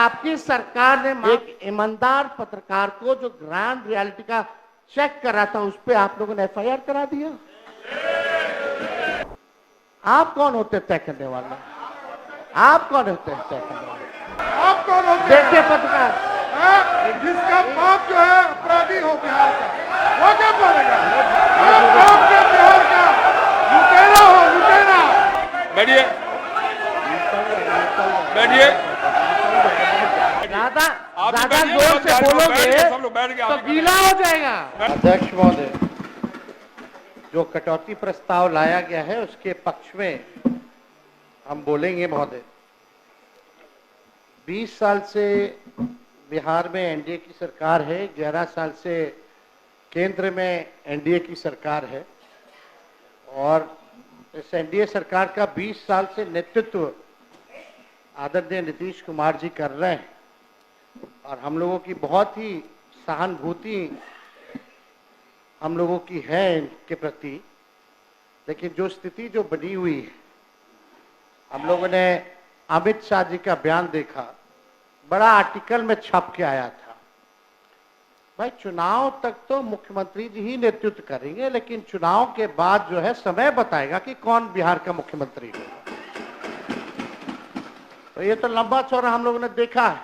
आपकी सरकार ने एक ईमानदार पत्रकार को जो ग्राउंड रियलिटी का चेक कर रहा था उस पर आप लोगों ने एफआईआर करा दिया। आप कौन होते तय करने वाले? आप कौन होते हैं तय करने वाले? आप कौन होते देखिए हैं? पत्रकार, जिसका बाप जो है अपराधी हो बिहार का, वो क्या बोलेगा? आप बाप के बिहार का लुटेरा हो, लुटेरा। बैठिए, बैठिए। ज्यादा आप भी ज्यादा बैठिए, जोर से सब लोग बोलोगे बैठ गए, सब लोग बैठ गए, तो आप भी गीला हो जाएगा। अध्यक्ष महोदय, जो कटौती प्रस्ताव लाया गया है उसके पक्ष में हम बोलेंगे महोदय। 20 साल से बिहार में एनडीए की सरकार है, 11 साल से केंद्र में एनडीए की सरकार है और इस एनडीए सरकार का 20 साल से नेतृत्व आदरणीय नीतीश कुमार जी कर रहे हैं और हम लोगों की बहुत ही सहानुभूति हम लोगों की है इनके प्रति। लेकिन जो स्थिति जो बनी हुई है, हम लोगों ने अमित शाह जी का बयान देखा, बड़ा आर्टिकल में छप के आया था। भाई चुनाव तक तो मुख्यमंत्री जी ही नेतृत्व करेंगे, लेकिन चुनाव के बाद जो है समय बताएगा कि कौन बिहार का मुख्यमंत्री होगा। तो ये तो लंबा चौड़ा हम लोगों ने देखा है।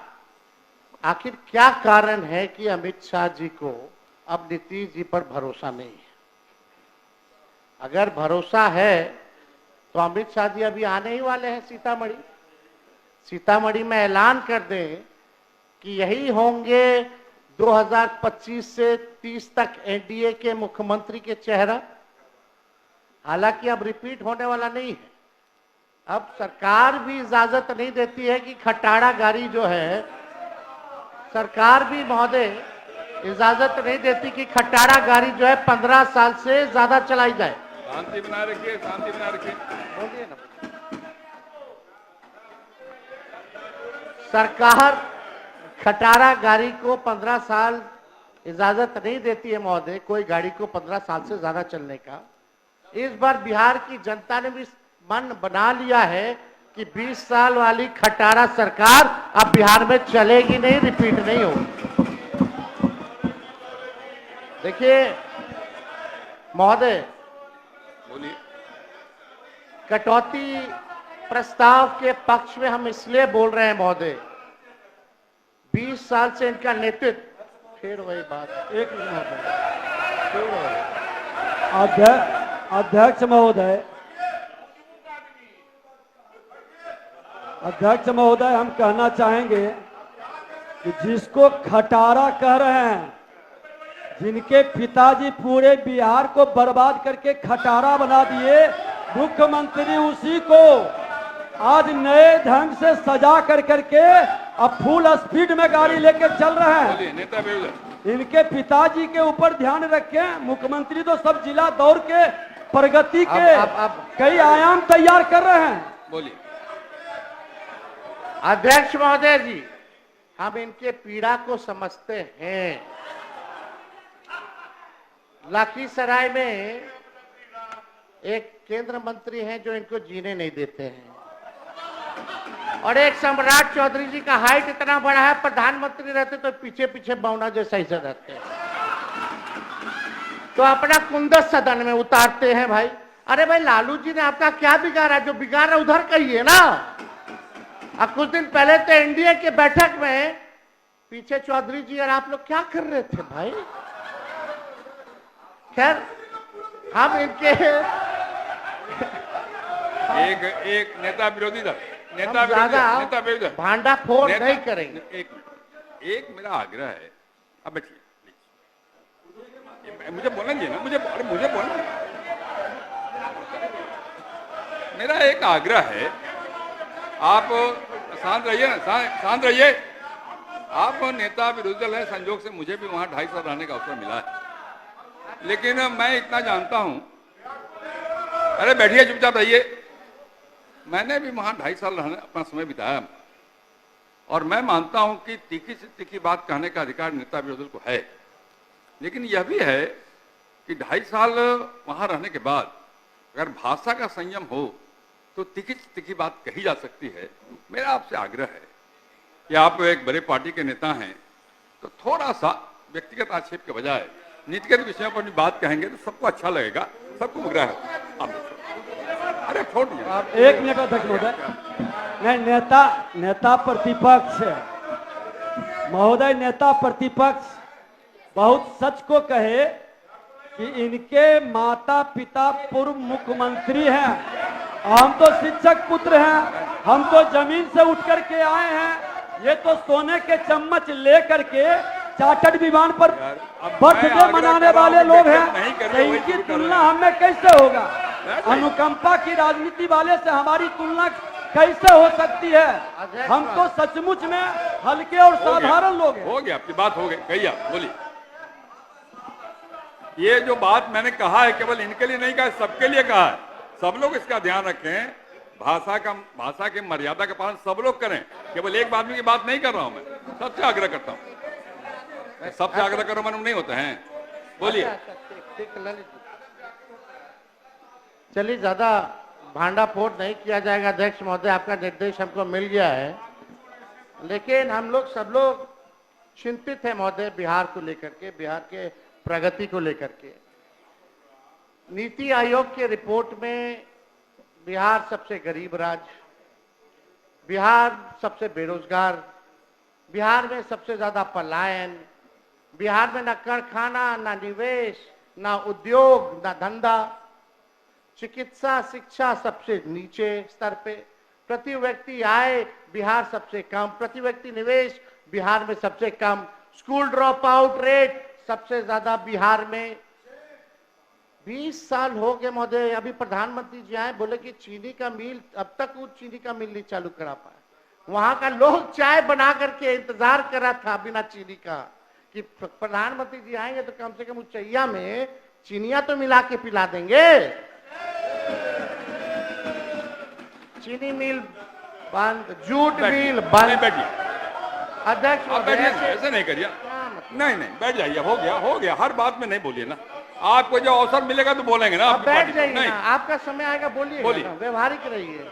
आखिर क्या कारण है कि अमित शाह जी को अब नीतीश जी पर भरोसा नहीं है? अगर भरोसा है तो अमित शाह जी अभी आने ही वाले हैं सीतामढ़ी। सीतामढ़ी में ऐलान कर दें कि यही होंगे 2025 से 30 तक एनडीए के मुख्यमंत्री के चेहरा। हालांकि अब रिपीट होने वाला नहीं है। अब सरकार भी इजाजत नहीं देती है कि खटाड़ा गाड़ी जो है, सरकार भी महोदय इजाजत नहीं देती कि खटाड़ा गाड़ी जो है 15 साल से ज्यादा चलाई जाए। शांति बनाए रखिए, शांति बनाए रखिए। बोलिए ना। सरकार खटारा गाड़ी को 15 साल इजाजत नहीं देती है महोदय, कोई गाड़ी को 15 साल से ज्यादा चलने का। इस बार बिहार की जनता ने भी मन बना लिया है कि 20 साल वाली खटारा सरकार अब बिहार में चलेगी नहीं, रिपीट नहीं होगी। देखिए महोदय, बोलिए। कटौती प्रस्ताव के पक्ष में हम इसलिए बोल रहे हैं महोदय, 20 साल से इनका नेतृत्व, फिर वही बात, एक मिनट, फिर वही। अध्यक्ष महोदय, हम कहना चाहेंगे कि जिसको खटारा कह रहे हैं, जिनके पिताजी पूरे बिहार को बर्बाद करके खटारा बना दिए, मुख्यमंत्री उसी को आज नए ढंग से सजा कर करके अब फुल स्पीड में गाड़ी लेके चल रहे हैं। नेता विरोध। इनके पिताजी के ऊपर ध्यान रखें। मुख्यमंत्री तो सब जिला दौड़ के प्रगति के कई आयाम तैयार कर रहे हैं। बोलिए। अध्यक्ष महोदय जी, हम इनके पीड़ा को समझते हैं। लखीसराय में एक केंद्र मंत्री हैं जो इनको जीने नहीं देते हैं और एक सम्राट चौधरी जी का हाइट इतना बड़ा है, प्रधानमंत्री रहते तो पीछे पीछे बौना जैसा ही रहते हैं, तो अपना कुंदस सदन में उतारते हैं। भाई अरे भाई, लालू जी ने आपका क्या बिगाड़ा? जो बिगाड़ा उधर कहिए ना। अब कुछ दिन पहले तो एनडीए के बैठक में पीछे चौधरी जी और आप लोग क्या कर रहे थे भाई? खैर, हम इनके एक नेता विरोधी दल, नेता विरोधी भांडा फोड़ नहीं करेंगे। एक मेरा आग्रह है, अब बैठिए, मुझे बोलना चाहिए ना, मुझे बोलना। मेरा एक आग्रह है, आप शांत रहिए ना, शांत रहिए। आप नेता विरोधी दल है, संजोग से मुझे भी वहां 2.5 साल रहने का अवसर मिला है, लेकिन मैं इतना जानता हूं। अरे बैठिए, चुपचाप रहिए। मैंने भी वहां 2.5 साल रहने अपना समय बिताया और मैं मानता हूं कि तीखी से तीखी बात कहने का अधिकार नेता विरोधी दल को है, लेकिन यह भी है कि 2.5 साल वहां रहने के बाद अगर भाषा का संयम हो तो तीखी से तीखी बात कही जा सकती है। मेरा आपसे आग्रह है कि आप एक बड़े पार्टी के नेता हैं, तो थोड़ा सा व्यक्तिगत आक्षेप के बजाय नीतिगत विषयों पर भी बात कहेंगे तो सबको अच्छा लगेगा, सबको ग्रह होगा। अरे छोड़ दीजिए। एक मिनट अध्यक्ष महोदय, नहीं नेता प्रतिपक्ष महोदय, नेता प्रतिपक्ष बहुत सच को कहे कि इनके माता पिता पूर्व मुख्यमंत्री हैं, हम तो शिक्षक पुत्र हैं, हम तो जमीन से उठ करके आए हैं, ये तो सोने के चम्मच ले करके चार्टर्ड विमान पर बर्थडे मनाने वाले लोग हैं, तो इनकी तुलना हमें कैसे होगा? अनुकंपा की राजनीति वाले से हमारी तुलना कैसे हो सकती है? हम तो सचमुच में हल्के और साधारण लोग हैं। हो गया, आपकी बात हो गई, कहिए आप, बोलिए। ये जो बात मैंने कहा है केवल इनके लिए नहीं कहा, सबके लिए कहा है। सब लोग इसका ध्यान रखें, भाषा के मर्यादा का पालन सब लोग करें, केवल एक आदमी की बात नहीं कर रहा हूं मैं, सबसे आग्रह करता हूं, सबसे आग्रह करो मालूम नहीं होते हैं। बोलिए। चलिए, ज्यादा भांडा फोड़ नहीं किया जाएगा। अध्यक्ष महोदय, आपका निर्देश हमको मिल गया है, लेकिन हम लोग सब लोग चिंतित हैं महोदय बिहार को लेकर के, बिहार के प्रगति को लेकर के। नीति आयोग के रिपोर्ट में बिहार सबसे गरीब राज्य, बिहार सबसे बेरोजगार, बिहार में सबसे ज्यादा पलायन, बिहार में न कारखाना, न निवेश, न उद्योग, न धंधा, चिकित्सा शिक्षा सबसे नीचे स्तर पे, प्रति व्यक्ति आय बिहार सबसे कम, प्रति व्यक्ति निवेश बिहार में सबसे कम, स्कूल ड्रॉप आउट रेट सबसे ज्यादा बिहार में। 20 साल हो गए महोदय, अभी प्रधानमंत्री जी आए, बोले कि चीनी का मिल, अब तक वो चीनी का मिल नहीं चालू करा पाए। वहां का लोग चाय बना करके इंतजार कर रहा था बिना चीनी का, कि प्रधानमंत्री जी आएंगे तो कम से कम उस चैया में चीनिया तो मिला के पिला देंगे। चीनी मिल बंद, जूट मिल बंद। बैठिए अध्यक्ष महोदय, ऐसे नहीं करिए, नहीं बैठ जाइए, हो गया, हर बात में नहीं बोलिए ना, आपको जो अवसर मिलेगा तो बोलेंगे ना। आप बैठ जाइए ना, आपका समय आएगा, बोलिए, व्यवहारिक रहिए।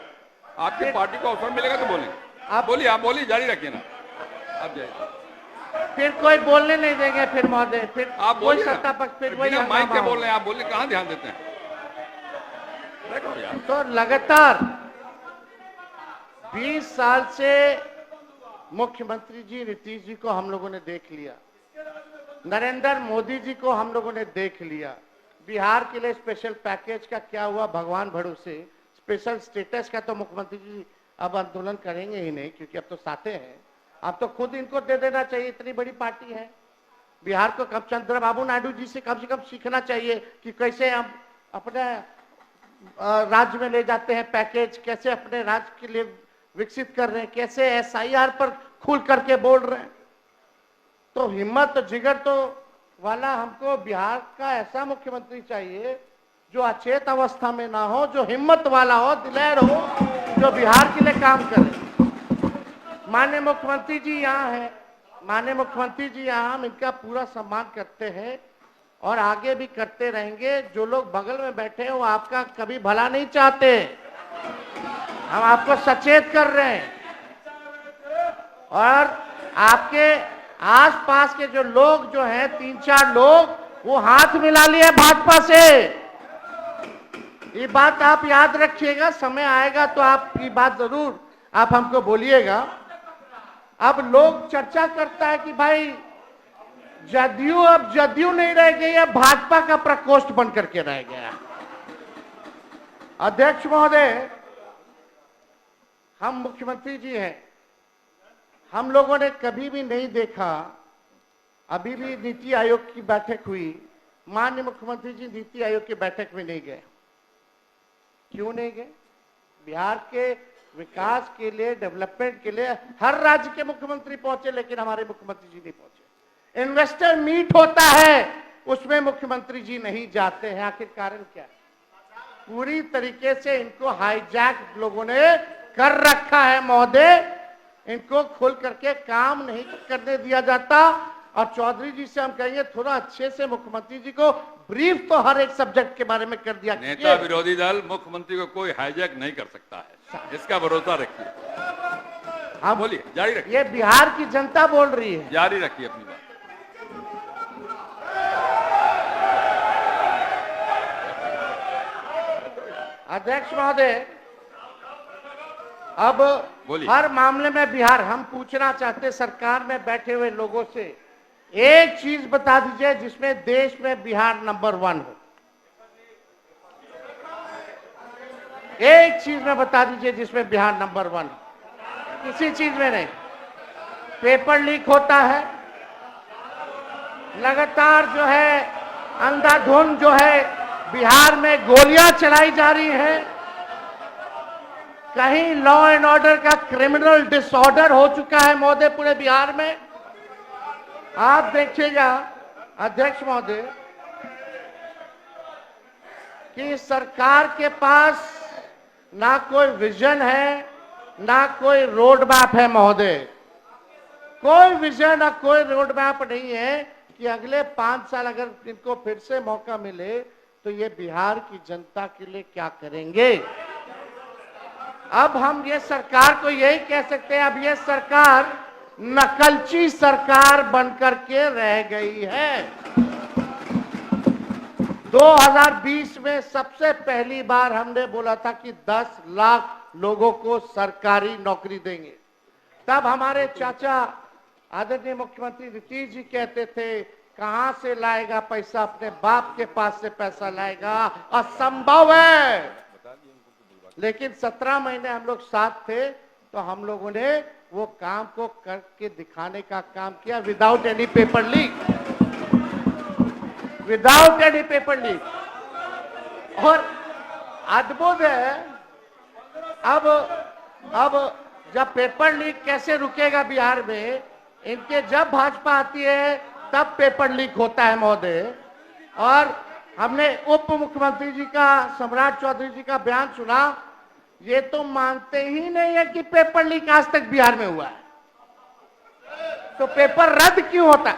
आपकी पार्टी को अवसर मिलेगा तो बोलेंगे, आप बोलिए, जारी रखिए ना, आप जाइए। फिर कोई बोलने नहीं देंगे, फिर महोदय, फिर आप कोई सत्ता पक्ष, फिर वही माइक के बोल रहे हैं, आप बोलिए, कहाँ ध्यान देते हैं? तो लगातार 20 साल से मुख्यमंत्री जी नीतीश जी को हम लोगों ने देख लिया, नरेंद्र मोदी जी को हम लोगों ने देख लिया। बिहार के लिए स्पेशल पैकेज का क्या हुआ भगवान भरोसे, स्पेशल स्टेटस का तो मुख्यमंत्री जी अब आंदोलन करेंगे ही नहीं, क्योंकि अब तो साथे हैं। अब तो खुद इनको दे देना चाहिए, इतनी बड़ी पार्टी है। बिहार को कब चंद्रबाबू नायडू जी से कम सीखना चाहिए कि कैसे हम अपने राज्य में ले जाते हैं पैकेज, कैसे अपने राज्य के लिए विकसित कर रहे हैं, कैसे SIR पर खुल करके बोल रहे हैं। तो हिम्मत जिगर तो वाला हमको बिहार का ऐसा मुख्यमंत्री चाहिए जो अचेत अवस्था में ना हो, जो हिम्मत वाला हो, दिलेर हो, जो बिहार के लिए काम करे। माननीय मुख्यमंत्री जी यहाँ है, माननीय मुख्यमंत्री जी यहाँ, हम इनका पूरा सम्मान करते हैं और आगे भी करते रहेंगे। जो लोग बगल में बैठे हैं वो आपका कभी भला नहीं चाहते, हम आपको सचेत कर रहे हैं। और आपके आसपास के जो लोग जो हैं, 3-4 लोग, वो हाथ मिला लिए भाजपा से। ये बात आप याद रखिएगा, समय आएगा तो आपकी बात जरूर आप हमको बोलिएगा। अब लोग चर्चा करता है कि भाई जदयू अब जदयू नहीं रह गई, अब भाजपा का प्रकोष्ठ बन करके रह गया। अध्यक्ष महोदय, हम मुख्यमंत्री जी हैं, हम लोगों ने कभी भी नहीं देखा, अभी भी नीति आयोग की बैठक हुई, माननीय मुख्यमंत्री जी नीति आयोग की बैठक में नहीं गए। क्यों नहीं गए? बिहार के विकास के लिए, डेवलपमेंट के लिए हर राज्य के मुख्यमंत्री पहुंचे, लेकिन हमारे मुख्यमंत्री जी नहीं पहुंचे। इन्वेस्टर मीट होता है, उसमें मुख्यमंत्री जी नहीं जाते हैं। आखिर कारण क्या है? पूरी तरीके से इनको हाईजैक लोगों ने कर रखा है महोदय। इनको खोल करके काम नहीं करने दिया जाता। और चौधरी जी से हम कहेंगे थोड़ा अच्छे से मुख्यमंत्री जी को ब्रीफ तो हर एक सब्जेक्ट के बारे में कर दिया। नेता विरोधी दल मुख्यमंत्री को कोई हाईजैक नहीं कर सकता है, इसका भरोसा रखिए। हम बोलिए, जारी रखिए, ये बिहार की जनता बोल रही है। जारी रखिए अपनी बात। अध्यक्ष महोदय, अब बोलिए। हर मामले में बिहार, हम पूछना चाहते सरकार में बैठे हुए लोगों से, एक चीज बता दीजिए जिसमें देश में बिहार नंबर 1 हो। एक चीज में बता दीजिए जिसमें बिहार नंबर 1 हो, किसी चीज में नहीं। पेपर लीक होता है लगातार, जो है अंधाधुंध जो है बिहार में गोलियां चलाई जा रही हैं, कहीं लॉ एंड ऑर्डर का क्रिमिनल डिसऑर्डर हो चुका है महोदय पूरे बिहार में। आप देखिएगा अध्यक्ष महोदय कि सरकार के पास ना कोई विजन है, ना कोई रोड मैप है महोदय। कोई विजन और कोई रोड मैप नहीं है कि अगले 5 साल अगर इनको फिर से मौका मिले तो ये बिहार की जनता के लिए क्या करेंगे। अब हम ये सरकार को यही कह सकते हैं, अब ये सरकार नकलची सरकार बनकर के रह गई है। 2020 में सबसे पहली बार हमने बोला था कि 10 लाख लोगों को सरकारी नौकरी देंगे। तब हमारे चाचा आदरणीय मुख्यमंत्री नीतीश जी कहते थे कहां से लाएगा पैसा, अपने बाप के पास से पैसा लाएगा, असंभव है। लेकिन 17 महीने हम लोग साथ थे तो हम लोगों ने वो काम को करके दिखाने का काम किया, without any paper leak, without any paper leak. और अद्भुत है, अब जब पेपर लीक कैसे रुकेगा बिहार में, इनके जब भाजपा आती है तब पेपर लीक होता है महोदय। और हमने उप मुख्यमंत्री जी का, सम्राट चौधरी जी का बयान सुना, ये तो मानते ही नहीं है कि पेपर लीक आज तक बिहार में हुआ है, तो पेपर रद्द क्यों होता है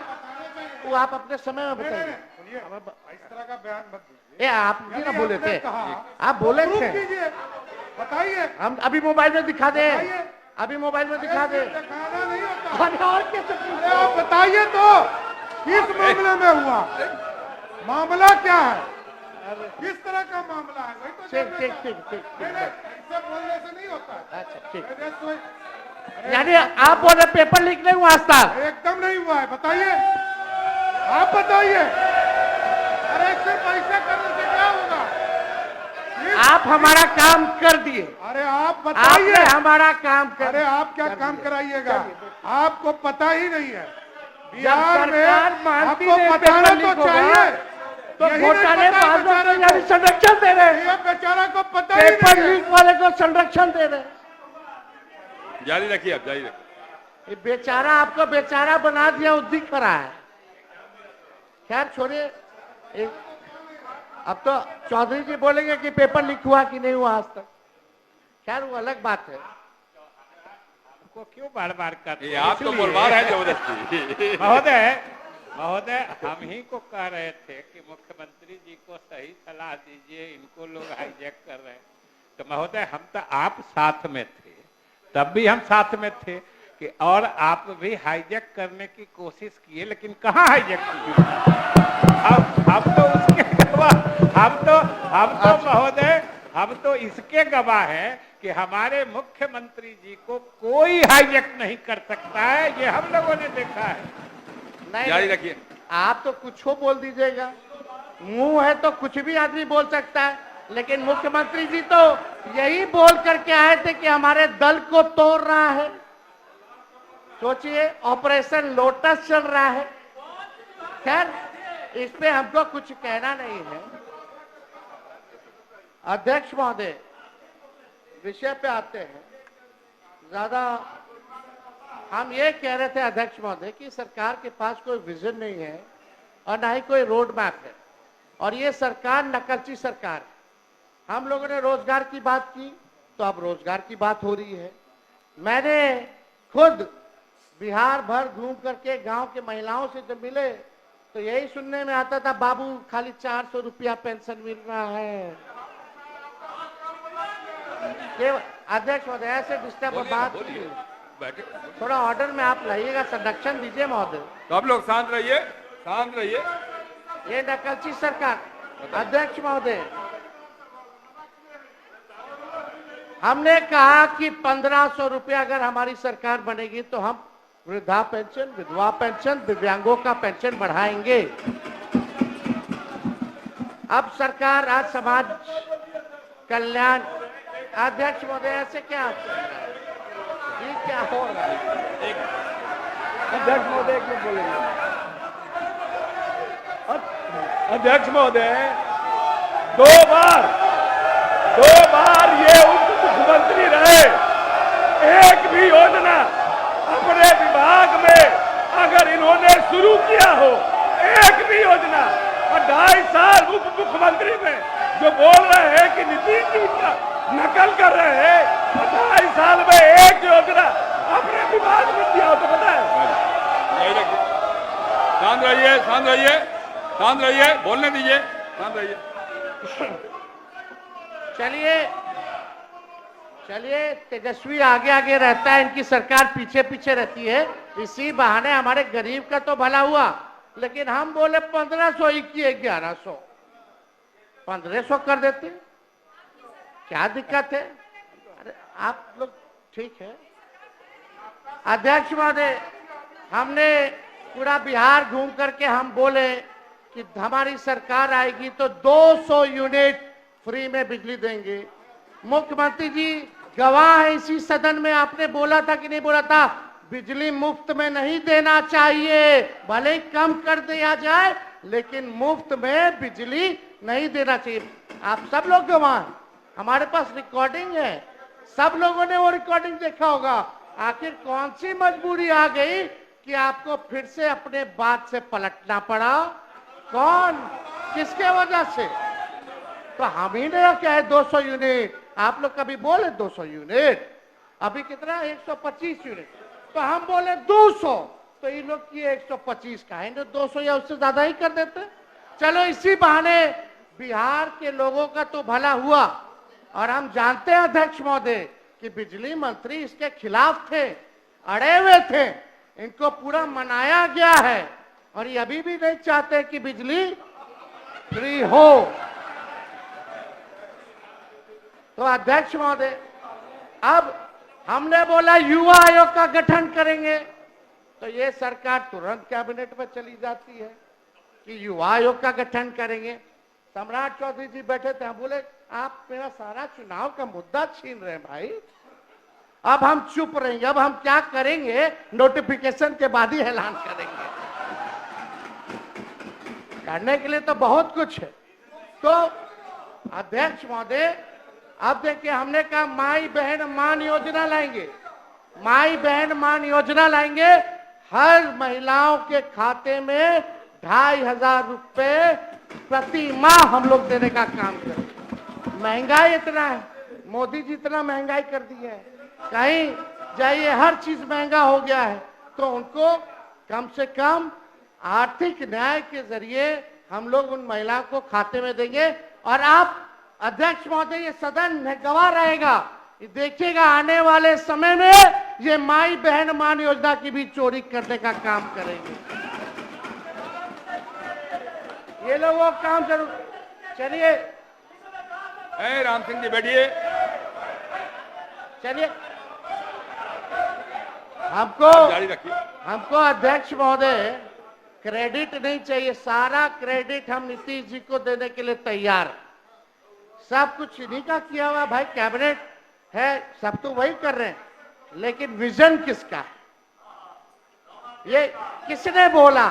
वो आप अपने समय में बताइए। इस तरह का बयान मत दीजिए। ये आप भी ना बोले थे, आप बोले प्रूफ थे, कीजिए, बताइए। हम अभी मोबाइल में दिखा दे, अभी मोबाइल में दिखा दे। दिखाना नहीं होता। अरे और कैसे अरे आप बताइए तो किस मामले में हुआ, मामला क्या है, किस तरह का मामला है, वही तो ठीक जानना ठीक था। ठीक ठीक नहीं, नहीं, ऐसे बोलने से नहीं होता है। अच्छा ठीक। अरे तो- यानी आप बोले पेपर लीक नहीं हुआ आज तक? एकदम नहीं हुआ है, बताइए, आप बताइए। अरे सिर्फ ऐसा करने से क्या होगा? आप हमारा काम कर दिए, अरे आप आपने बताइए। हमारा काम कर अरे आप क्या कर काम दिया। कराइएगा, आपको पता ही नहीं है। जब बिहार में सरकार मानती आपको नहीं बताना पेपर लीक तो होगा, चाहिए, तो यही नहीं घोटाले पता है बेचारे को। संरक्षण दे रहे हैं, ये बेचारा को पता ही पेपर नहीं है। लीक वाले को संरक्षण दे रहे हैं। जारी रखिए, अब जारी रखिए। ये बेचारा आपको बेचारा बना दिया, वो दिख रहा है। खैर छोड़िए, अब तो चौधरी जी बोलेंगे कि पेपर लीक हुआ कि नहीं हुआ आज तक, खैर वो अलग बात है। को क्यों बार बार करते ये आप तो बोलवा रहे हैं जबरदस्ती। महोदय हम ही को कह रहे थे कि मुख्यमंत्री जी को सही सलाह दीजिए, इनको लोग हाईजैक कर रहे हैं। तो महोदय हम तो आप साथ में थे, तब भी हम साथ में थे कि और आप भी हाईजैक करने की कोशिश किए, लेकिन कहाँ हाईजैक किए। हम तो उसके गवाह, हम तो महोदय हम तो इसके गवाह हैं कि हमारे मुख्यमंत्री जी को कोई हाईजैक नहीं कर सकता है, ये हम लोगों ने देखा है। नहीं जारी रखिए। आप तो कुछ हो बोल दीजिएगा, मुंह है तो कुछ भी आदमी बोल सकता है, लेकिन मुख्यमंत्री जी तो यही बोल करके आए थे कि हमारे दल को तोड़ रहा है। सोचिए, ऑपरेशन लोटस चल रहा है। खैर इस पे हमको कुछ कहना नहीं है। अध्यक्ष महोदय, विषय पे आते हैं। ज्यादा हम ये कह रहे थे अध्यक्ष महोदय कि सरकार के पास कोई विजन नहीं है और ना ही कोई रोड मैप है, और ये सरकार नकलची सरकार है। हम लोगों ने रोजगार की बात की तो अब रोजगार की बात हो रही है। मैंने खुद बिहार भर घूम करके गांव के महिलाओं से जब मिले तो यही सुनने में आता था, बाबू खाली 400 रुपया पेंशन मिल रहा है। अध्यक्ष महोदय ऐसे डिस्टर्ब बोलिए, बात बोलिए। बैठे। थोड़ा ऑर्डर में आप लाइएगा, संरक्षण दीजिए महोदय। सब लोग शांत रहिए, शांत रहिए। ये नकलची सरकार। अध्यक्ष महोदय, हमने कहा कि 1500 रुपया अगर हमारी सरकार बनेगी तो हम वृद्धा पेंशन, विधवा पेंशन, दिव्यांगों का पेंशन बढ़ाएंगे। अब सरकार आज समाज कल्याण। अध्यक्ष महोदय ऐसे क्या चल रहा है? ये क्या हो रहा है? अध्यक्ष महोदय एक मिनट बोलेंगे। अध्यक्ष महोदय, दो बार ये उप मुख्यमंत्री रहे, एक भी योजना अपने विभाग में अगर इन्होंने शुरू किया हो, एक भी योजना, और 2.5 साल उप मुख्यमंत्री में जो बोल रहे हैं कि नीतीश जी का नकल कर रहे हैं, 2.5 साल में एक योजना अपने विभाग में दिया हो तो पता है। यही रखिए, शांत रहिए, शांत रहिए, शांत रहिए, बोलने दीजिए, शांत रहिए। चलिए तेजस्वी आगे आगे रहता है, इनकी सरकार पीछे पीछे रहती है। इसी बहाने हमारे गरीब का तो भला हुआ। लेकिन हम बोले 1500 ही किए, 1100 1500 कर देते, क्या दिक्कत है? अरे आप लोग ठीक है। अध्यक्ष महोदय, हमने पूरा बिहार घूम करके हम बोले कि हमारी सरकार आएगी तो 200 यूनिट फ्री में बिजली देंगे। मुख्यमंत्री जी गवाह है इसी सदन में, आपने बोला था कि नहीं बोला था, बिजली मुफ्त में नहीं देना चाहिए, भले ही कम कर दिया जाए लेकिन मुफ्त में बिजली नहीं देना चाहिए। आप सब लोग गवाह हैं, हमारे पास रिकॉर्डिंग है, सब लोगों ने वो रिकॉर्डिंग देखा होगा। आखिर कौन सी मजबूरी आ गई कि आपको फिर से अपने बात से पलटना पड़ा? कौन, किसके वजह से? तो हम ही ने क्या है 200 यूनिट, आप लोग कभी बोले 200 यूनिट, अभी कितना 125 यूनिट, तो हम बोले 200, तो इन लोग किए 125 का है, 200 या उससे ज्यादा ही कर देते। चलो इसी बहाने बिहार के लोगों का तो भला हुआ। और हम जानते हैं अध्यक्ष महोदय कि बिजली मंत्री इसके खिलाफ थे, अड़े हुए थे, इनको पूरा मनाया गया है और ये अभी भी नहीं चाहते कि बिजली फ्री हो। तो अध्यक्ष महोदय, अब हमने बोला युवा आयोग का गठन करेंगे, तो ये सरकार तुरंत कैबिनेट में चली जाती है कि युवा आयोग का गठन करेंगे। सम्राट चौधरी जी बैठे थे, हम बोले आप मेरा सारा चुनाव का मुद्दा छीन रहे हैं भाई, अब हम चुप रहेंगे, अब हम क्या करेंगे, नोटिफिकेशन के बाद ही ऐलान करेंगे। करने के लिए तो बहुत कुछ है। तो अध्यक्ष महोदय, अब देखिए हमने कहा माई बहन मान योजना लाएंगे, माई बहन मान योजना लाएंगे, हर महिलाओं के खाते में 2500 रुपए प्रति माह हम लोग देने का काम करेंगे। महंगाई इतना है, मोदी जी इतना महंगाई कर दी है, कहीं जाइए हर चीज महंगा हो गया है, तो उनको कम से कम आर्थिक न्याय के जरिए हम लोग उन महिलाओं को खाते में देंगे। और आप अध्यक्ष महोदय, ये सदन गवाह रहेगा, देखिएगा आने वाले समय में ये माई बहन मान योजना की भी चोरी करने का काम करेंगे। ये लोग वो काम जरूर। चलिए राम सिंह जी बैठिए। चलिए हमको जारी रखिए। हमको अध्यक्ष महोदय क्रेडिट नहीं चाहिए, सारा क्रेडिट हम नीतीश जी को देने के लिए तैयार हैं। सब कुछ इन्हीं का किया हुआ भाई, कैबिनेट है, सब तो वही कर रहे हैं, लेकिन विजन किसका है, ये किसने बोला?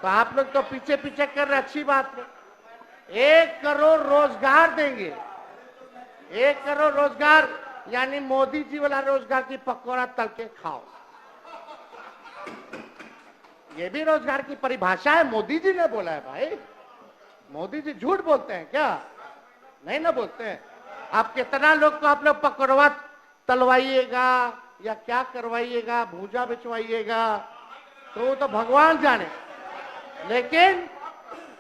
तो आप लोग तो पीछे पीछे कर रहे, अच्छी बात है। 1 करोड़ रोजगार देंगे, 1 करोड़ रोजगार, यानी मोदी जी वाला रोजगार की पकौड़ा तल के खाओ। ये भी रोजगार की परिभाषा है, मोदी जी ने बोला है भाई। मोदी जी झूठ बोलते हैं क्या? नहीं ना बोलते हैं। आप कितना लोग को आप लोग पकौड़ा तलवाइएगा या क्या करवाइएगा, भूजा बिचवाइएगा, तो वो तो भगवान जाने, लेकिन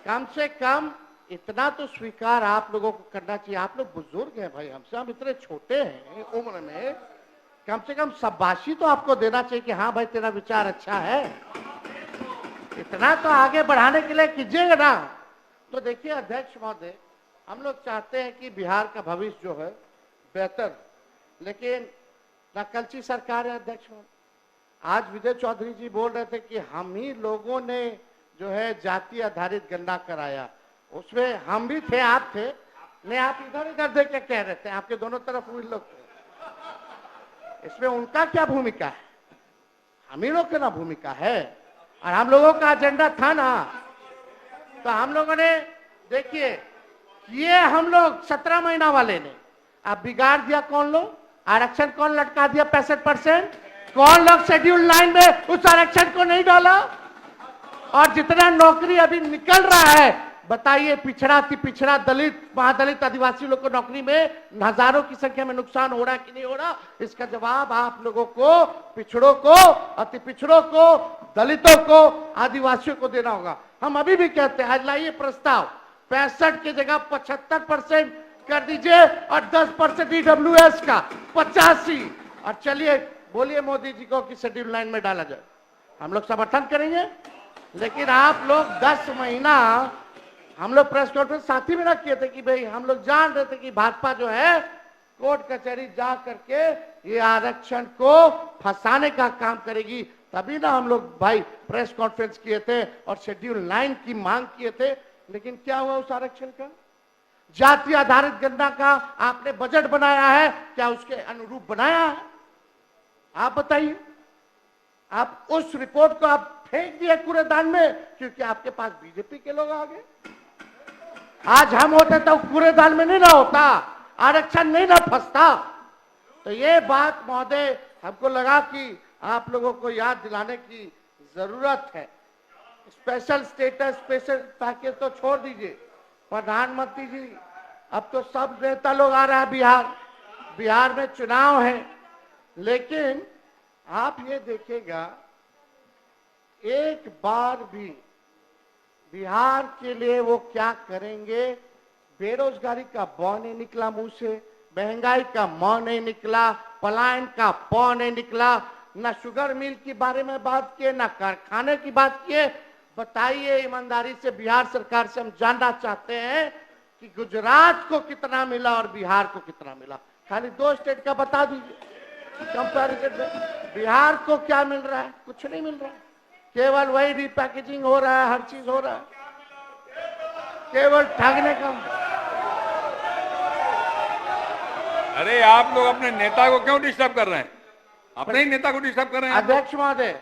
कम से कम इतना तो स्वीकार आप लोगों को करना चाहिए। आप लोग बुजुर्ग हैं भाई हमसे, हम इतने छोटे हैं उम्र में, कम से कम शाबाशी तो आपको देना चाहिए कि हाँ भाई तेरा विचार अच्छा है, इतना तो आगे बढ़ाने के लिए कीजिएगा ना। तो देखिए अध्यक्ष महोदय, हम लोग चाहते हैं कि बिहार का भविष्य जो है बेहतर, लेकिन नकलची सरकार है अध्यक्ष महोदय। आज विजय चौधरी जी बोल रहे थे कि हम ही लोगों ने जो है जाति आधारित गणना कराया, उसमें हम भी थे, आप थे नहीं, आप इधर इधर देख के कह रहे थे, आपके दोनों तरफ वही लोग थे। इसमें उनका क्या भूमिका है? हम ही लोग की ना भूमिका है, और हम लोगों का एजेंडा था ना। तो हम लोगों ने देखिए ये हम लोग 17 महीना वाले ने अब बिगाड़ दिया। कौन लोग? आरक्षण कौन लटका दिया 65%? कौन लोग शेड्यूल 9 में उस आरक्षण को नहीं डाला? और जितना नौकरी अभी निकल रहा है, बताइए पिछड़ा अति पिछड़ा दलित महादलित आदिवासी लोग को नौकरी में हजारों की संख्या में नुकसान हो रहा है कि नहीं हो रहा? इसका जवाब आप लोगों को, पिछड़ों को, अति पिछड़ों को, दलितों को, आदिवासियों को देना होगा। हम अभी भी कहते हैं आज लाइए प्रस्ताव 65 की जगह 75% कर दीजिए और 10% ईडब्ल्यूएस का 85, और चलिए बोलिए मोदी जी को कि शेड्यूल 9 में डाला जाए, हम लोग समर्थन करेंगे। लेकिन आप लोग 10 महीना, हम लोग प्रेस कॉन्फ्रेंस साथ ही में ना किए थे कि भाई हम लोग जान रहे थे कि भाजपा जो है कोर्ट कचहरी जा करके ये आरक्षण को फंसाने का काम करेगी, तभी ना हम लोग भाई प्रेस कॉन्फ्रेंस किए थे और शेड्यूल 9 की मांग किए थे। लेकिन क्या हुआ उस आरक्षण का? जाति आधारित गणना का आपने बजट बनाया है, क्या उसके अनुरूप बनाया है? आप बताइए। आप उस रिपोर्ट को आप फेंक दिए कूड़ेदान में क्योंकि आपके पास बीजेपी के लोग आ गए। आज हम होते तो कूड़ेदान में नहीं ना होता, आरक्षण नहीं ना फंसता। तो ये बात महोदय हमको लगा कि आप लोगों को याद दिलाने की जरूरत है। स्पेशल स्टेटस, स्पेशल पैकेज तो छोड़ दीजिए प्रधानमंत्री जी, अब तो सब नेता लोग आ रहा है बिहार में चुनाव है। लेकिन आप ये देखिएगा एक बार भी बिहार के लिए वो क्या करेंगे? बेरोजगारी का बौ नहीं निकला मुंह से, महंगाई का मौ नहीं निकला, पलायन का पौ नहीं निकला, ना शुगर मिल के बारे में बात किए, ना कारखाने की बात किए। बताइए ईमानदारी से, बिहार सरकार से हम जानना चाहते हैं कि गुजरात को कितना मिला और बिहार को कितना मिला। खाली 2 स्टेट का बता दीजिए कंपैरिजन में। बिहार को क्या मिल रहा है? कुछ नहीं मिल रहा है, केवल वही रिपैकेजिंग हो रहा है, हर चीज हो रहा है, केवल ठगने का। अरे आप लोग अपने नेता को क्यों डिस्टर्ब कर रहे हैं? अपने ही नेता को डिस्टर्ब कर रहे हैं। अध्यक्ष महोदय,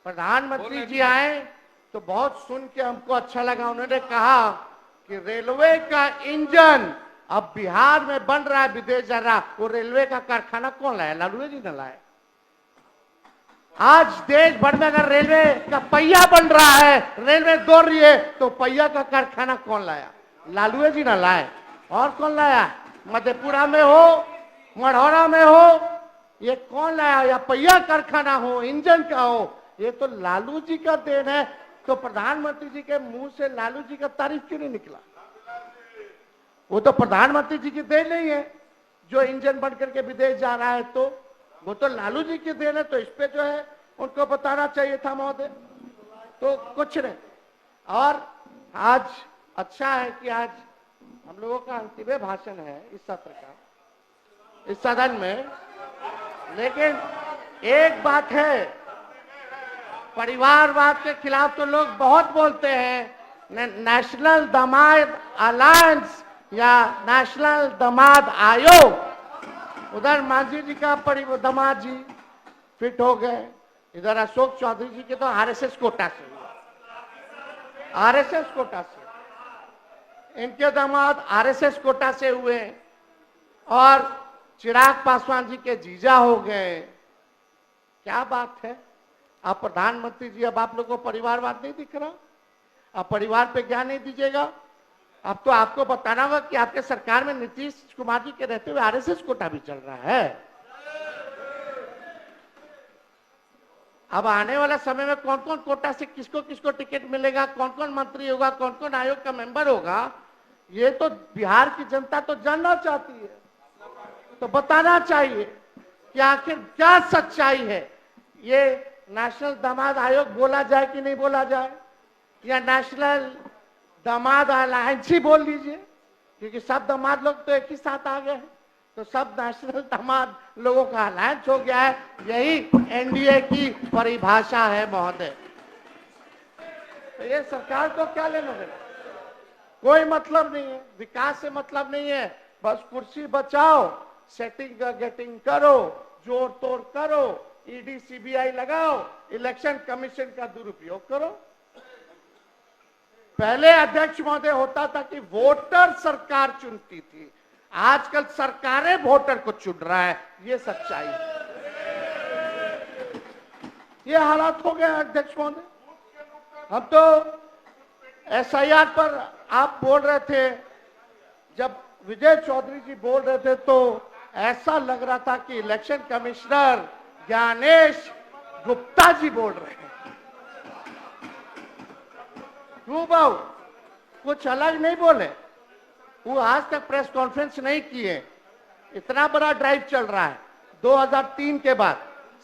प्रधानमंत्री जी आए तो बहुत सुन के हमको अच्छा लगा। उन्होंने कहा कि रेलवे का इंजन अब बिहार में बन रहा है, विदेश जा रहा। वो रेलवे का कारखाना कौन लाया? लालू जी ने लाया। आज देश भर में अगर रेलवे का पहिया बन रहा है, रेलवे दौड़ रही है, तो पहिया का कारखाना कौन लाया? लालू जी ने लाए। और कौन लाया? मधेपुरा में हो, मढ़ौरा में हो, ये कौन लाया? या पहिया कारखाना हो, इंजन का हो, ये तो लालू जी का देन है। तो प्रधानमंत्री जी के मुंह से लालू जी का तारीफ क्यों नहीं निकला? वो तो प्रधानमंत्री जी की देन नहीं है जो इंजन बन करके विदेश जा रहा है, तो वो तो लालू जी की देन है। तो इस पे जो है उनको बताना चाहिए था महोदय। तो कुछ नहीं। और आज अच्छा है कि आज हम लोगों का अंतिम भाषण है इस सत्र का, इस सदन में। लेकिन एक बात है, परिवारवाद के खिलाफ तो लोग बहुत बोलते हैं। नेशनल दामाद अलायंस या नेशनल दामाद आयोग, उधर मांझी जी का दामाद जी फिट हो गए, इधर अशोक चौधरी जी के तो आरएसएस कोटा से हुए, आरएसएस कोटा से इनके दामाद आरएसएस कोटा से हुए, और चिराग पासवान जी के जीजा हो गए। क्या बात है? आप प्रधानमंत्री जी, अब आप लोगों को परिवारवाद नहीं दिख रहा? आप परिवार पे ज्ञान नहीं दीजिएगा? अब तो आपको बताना होगा कि आपके सरकार में नीतीश कुमार जी के रहते हुए आरएसएस कोटा भी चल रहा है। अब आने वाला समय में कौन कौन कोटा से किसको किसको टिकट मिलेगा, कौन कौन मंत्री होगा, कौन कौन आयोग का मेंबर होगा, ये तो बिहार की जनता तो जानना चाहती है, तो बताना चाहिए। कि आखिर क्या सच्चाई है। ये नेशनल दामाद आयोग बोला जाए कि नहीं बोला जाए, या नेशनल दामाद अलायंस ही बोल लीजिए, क्योंकि सब दामाद लोग तो एक ही साथ आ गए हैं, तो सब नेशनल दामाद लोगों का अलायंस हो गया है। यही एनडीए की परिभाषा है महोदय। तो ये सरकार को क्या लेना देना, कोई मतलब नहीं है, विकास से मतलब नहीं है, बस कुर्सी बचाओ, सेटिंग गेटिंग करो, जोड़ तोड़ करो, ईडी सीबीआई लगाओ, इलेक्शन कमीशन का दुरुपयोग करो। पहले अध्यक्ष महोदय होता था कि वोटर सरकार चुनती थी, आजकल सरकारें वोटर को चुन रहा है, ये सच्चाई है। ये हालात हो गए अध्यक्ष महोदय। हम तो एसआईआर पर आप बोल रहे थे, जब विजय चौधरी जी बोल रहे थे तो ऐसा लग रहा था कि इलेक्शन कमिश्नर ज्ञानेश गुप्ता जी बोल रहे हैं। क्यों बाबू, कुछ अलग नहीं बोले, वो आज तक प्रेस कॉन्फ्रेंस नहीं किए। इतना बड़ा ड्राइव चल रहा है 2003 के बाद,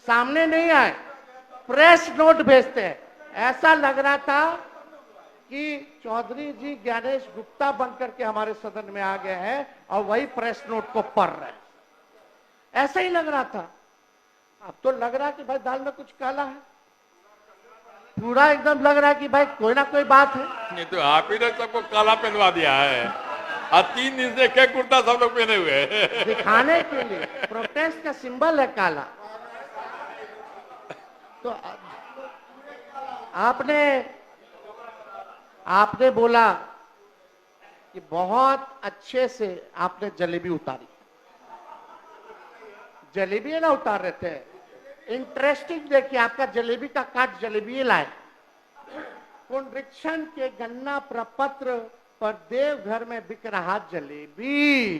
सामने नहीं आए, प्रेस नोट भेजते हैं। ऐसा लग रहा था कि चौधरी जी ज्ञानेश गुप्ता बनकर के हमारे सदन में आ गए हैं और वही प्रेस नोट को पढ़ रहे हैं, ऐसा ही लग रहा था। अब तो लग रहा है कि भाई दाल में कुछ काला है, पूरा एकदम लग रहा है कि भाई कोई ना कोई बात है। नहीं तो आप ही ने सबको काला पहनवा दिया है, और 3 दिन से क्या कुर्ता सब लोग पहने हुए हैं। दिखाने के लिए, प्रोटेस्ट का सिंबल है काला। तो आपने बोला कि बहुत अच्छे से आपने जलेबी उतारी, जलेबी ना उतार रहे थे, इंटरेस्टिंग देखिए, आपका जलेबी का काट जलेबी लाए। पुनरीक्षण के गन्ना प्रपत्र पर देवघर में बिक रहा जलेबी,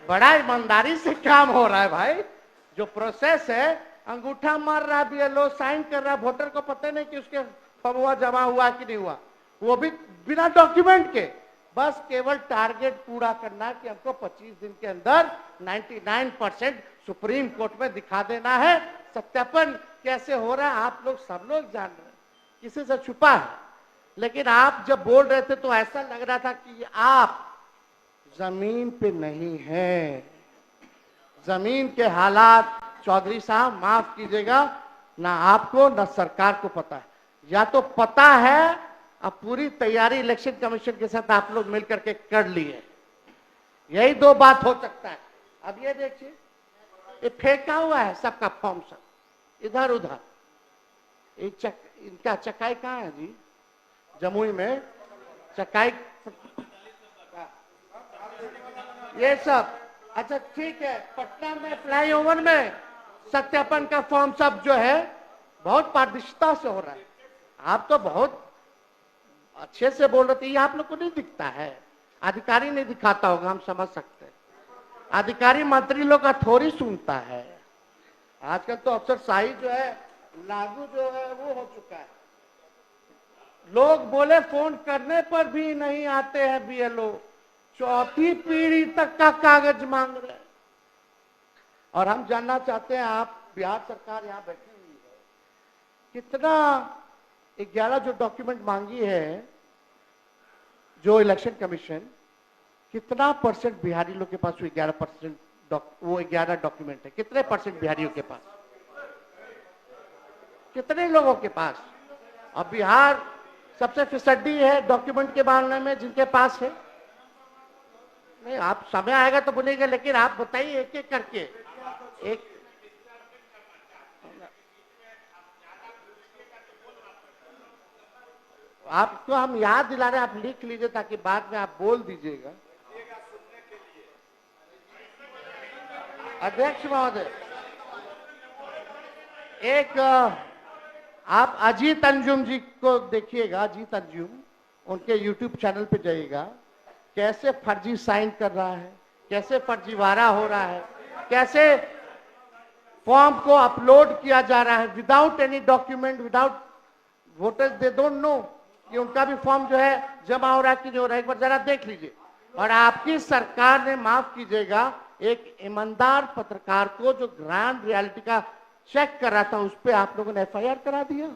बड़ा ईमानदारी से काम हो रहा है भाई। जो प्रोसेस है, अंगूठा मार रहा है बीएलओ, साइन कर रहा है, वोटर को पता नहीं कि उसके फगुआ जमा हुआ कि नहीं हुआ, वो भी बिना डॉक्यूमेंट के। बस केवल टारगेट पूरा करना कि हमको 25 दिन के अंदर 99% सुप्रीम कोर्ट में दिखा देना है। सत्यापन कैसे हो रहा है आप लोग सब लोग जान रहे हैं, किसी से छुपा है। लेकिन आप जब बोल रहे थे तो ऐसा लग रहा था कि आप जमीन पे नहीं है। जमीन के हालात चौधरी साहब माफ कीजिएगा, ना आपको ना सरकार को पता है, या तो पता है अब पूरी तैयारी इलेक्शन कमीशन के साथ आप लोग मिलकर के कर लिए, यही दो बात हो सकता है। अब ये देखिए, ये फेंका हुआ है सबका फॉर्म, सब इधर उधर। इनका चकाई कहाँ है जी? जमुई में चकाई, ये सब। अच्छा ठीक है, पटना में फ्लाईओवर में सत्यापन का फॉर्म सब जो है बहुत पारदर्शिता से हो रहा है। आप तो बहुत अच्छे से बोल रहे थे, ये आप लोग को नहीं दिखता है, अधिकारी नहीं दिखाता होगा, हम समझ सकते हैं। अधिकारी मंत्री लोग का थोड़ी सुनता है। आजकल तो अफसरशाही जो है, लागू जो है वो हो चुका है। लोग बोले फोन करने पर भी नहीं आते हैं बीएलओ, चौथी पीढ़ी तक का कागज मांग रहे हैं। और हम जानना चाहते हैं, आप बिहार सरकार यहाँ बैठी हुई है, कितना 11 जो डॉक्यूमेंट मांगी है जो इलेक्शन कमीशन, कितना परसेंट बिहारी लोग के पास वो 11% वो 11 डॉक्यूमेंट है, कितने परसेंट बिहारियों के पास, कितने लोगों के पास? अब बिहार सबसे फिसड्डी है डॉक्यूमेंट के मामले में, जिनके पास है। नहीं, आप समय आएगा तो बोलेंगे, लेकिन आप बताइए एक एक करके। एक आपको हम याद दिला रहे हैं, आप लिख लीजिए ताकि बाद में आप बोल दीजिएगा। अध्यक्ष महोदय, एक आप अजीत अंजुम जी को देखिएगा, अजीत अंजुम, उनके यूट्यूब चैनल पे जाइएगा, कैसे फर्जी साइन कर रहा है, कैसे फर्जीवाड़ा हो रहा है, कैसे फॉर्म को अपलोड किया जा रहा है without any document, without voters they don't know कि उनका भी फॉर्म जो है जमा हो रहा है कि नहीं हो रहा है। एक बार जरा देख लीजिए। और आपकी सरकार ने, माफ कीजिएगा, एक ईमानदार पत्रकार को जो ग्राउंड रियलिटी का चेक कर रहा था उस पर आप लोगों ने एफआईआर करा दिया।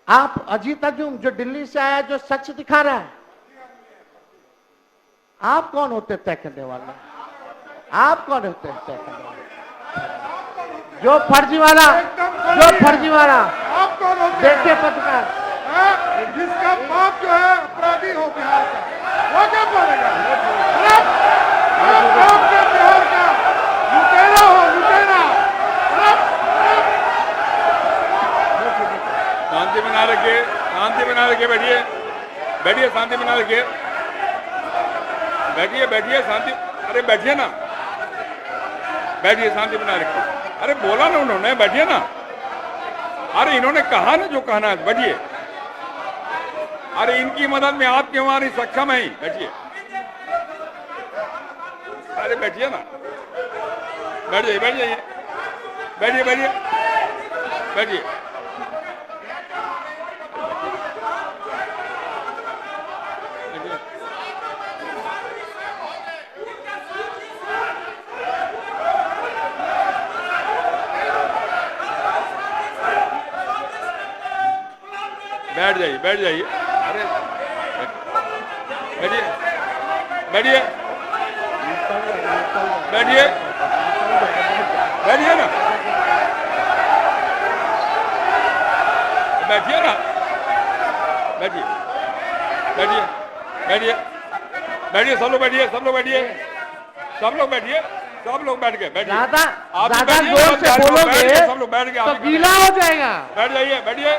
आप अजीत अर्जुन जो दिल्ली से आया, जो सच दिखा रहा है, आप कौन होते तय करने वाले? आप कौन होते हैं तय करने वाले? जो फर्जी वाला आप कौन होते देखिए हैं? पत्रकार, जिसका बाप जो है अपराधी हो बिहार का, वो क्या बोलेगा? आप बाप के बिहार का लुटेरा हो, लुटेरा। शांति बना रखिए, शांति बना रखिए, बैठिए बैठिए, शांति बना रखिए, बैठिए बैठिए, शांति, अरे बैठिए ना, बैठिए, शांति बना रखिए। अरे बोला ना उन्होंने, बैठिए ना। अरे इन्होंने कहा ना जो कहना है, बैठिए। अरे इनकी मदद में आप क्यों आ रही, सक्षम है ही, बैठिए। अरे बैठिए ना, बैठ जाइए, बैठ जाइए, बैठिए बैठिए बैठिए। बैठ जाइए, बैठ जाइए। अरे बैठिए बैठिए बैठिए बैठिए ना, बैठिए ना, बैठिए बैठिए बैठिए बैठिए, सब लोग बैठिए, सब लोग बैठिए, सब लोग बैठिए, सब लोग बैठ गए, बैठिए। ज्यादा आप भी ज्यादा बैठिए, जोर से सब लोग बैठ बोलोगे गए, सब लोग बैठ गए, आप तो भी गीला हो जाएगा, बैठ जाइए, बैठिए।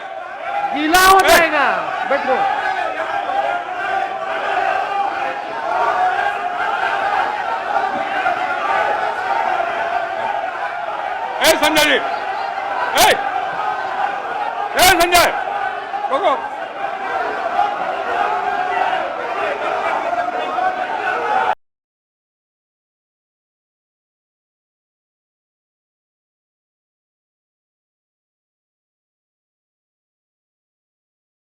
गीला हो जाएगा। बैठो। ए संजय जी, ए संजय, रुको।